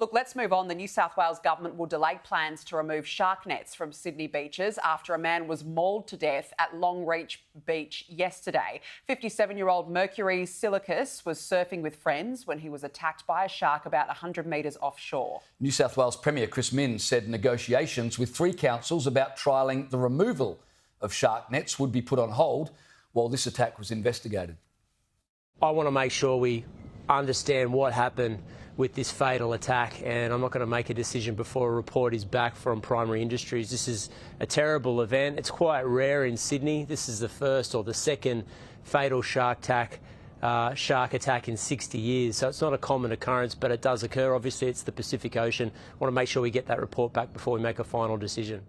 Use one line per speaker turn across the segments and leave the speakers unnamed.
Look, let's move on. The New South Wales government will delay plans to remove shark nets from Sydney beaches after a man was mauled to death at Longreach Beach yesterday. 57-year-old Mercury Psillakis was surfing with friends when he was attacked by a shark about 100 metres offshore.
New South Wales Premier Chris Minns said negotiations with 3 councils about trialling the removal of shark nets would be put on hold while this attack was investigated.
I want to make sure we understand what happened with this fatal attack, and I'm not going to make a decision before a report is back from Primary Industries. This is a terrible event. It's quite rare in Sydney. This is the first or the second fatal shark attack in 60 years. So it's not a common occurrence, but it does occur. Obviously, it's the Pacific Ocean. I want to make sure we get that report back before we make a final decision.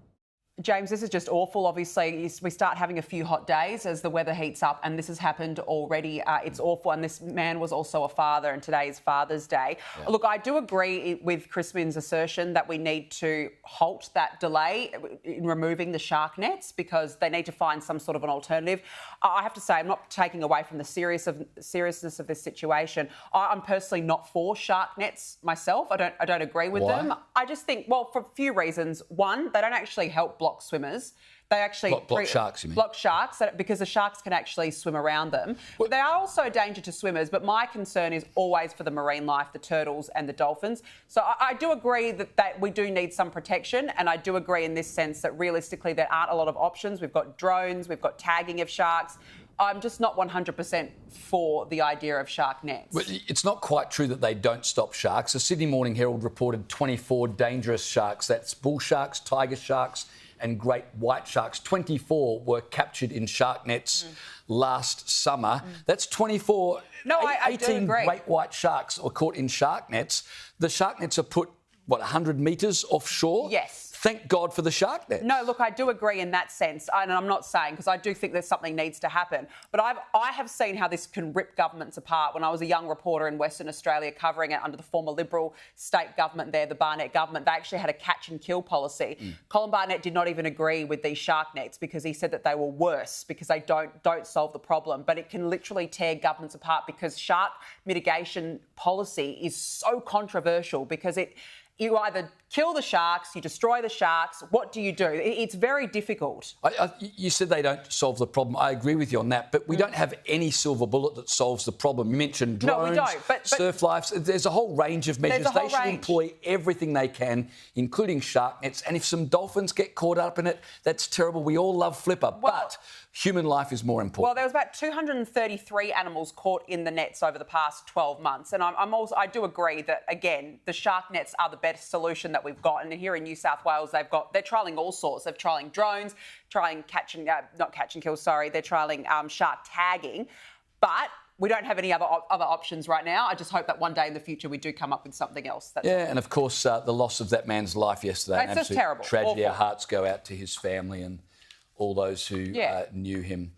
James, this is just awful. Obviously, we start having a few hot days as the weather heats up, and this has happened already. It's awful, and this man was also a father, and today is Father's Day. Yeah. Look, I do agree with Chris Minns' assertion that we need to halt that delay in removing the shark nets because they need to find some sort of an alternative. I have to say, I'm not taking away from the seriousness of this situation. I'm personally not for shark nets myself. I don't agree with them. I just think, well, for a few reasons. One, they don't actually help block swimmers. They actually
block sharks, you mean? Block
sharks because the sharks can actually swim around them. Well, they are also a danger to swimmers, but my concern is always for the marine life, the turtles and the dolphins. So I do agree that we do need some protection, and I do agree in this sense that realistically there aren't a lot of options. We've got drones, we've got tagging of sharks. I'm just not 100% for the idea of shark nets.
But it's not quite true that they don't stop sharks. The Sydney Morning Herald reported 24 dangerous sharks. That's bull sharks, tiger sharks and great white sharks. 24 were captured in shark nets last summer. That's 24.
No, I do
18
agree.
great white sharks were caught in shark nets. The shark nets are put, 100 metres offshore?
Yes.
Thank God for the shark net.
No, look, I do agree in that sense, and I'm not saying, because I do think there's something needs to happen, but I have seen how this can rip governments apart. When I was a young reporter in Western Australia covering it under the former Liberal state government there, the Barnett government, they actually had a catch and kill policy. Colin Barnett did not even agree with these shark nets because he said that they were worse because they don't solve the problem, but it can literally tear governments apart because shark mitigation policy is so controversial because you either kill the sharks, you destroy the sharks. What do you do? It's very difficult.
You said they don't solve the problem. I agree with you on that, but we don't have any silver bullet that solves the problem. You mentioned drones,
no, we don't, but
surf lives. There's a whole range of measures. They should employ everything they can, including shark nets. And if some dolphins get caught up in it, that's terrible. We all love Flipper, but human life is more important.
Well, there was about 233 animals caught in the nets over the past 12 months. And I do agree that, again, the shark nets are the best solution that we've got. And here in New South Wales, they're trialling all sorts. They're trialling drones, trialling they're trialling shark tagging. But we don't have any other options right now. I just hope that one day in the future we do come up with something else.
And of course, the loss of that man's life yesterday.
It's just terrible.
Tragedy.
Awful.
Our hearts go out to his family and all those who knew him.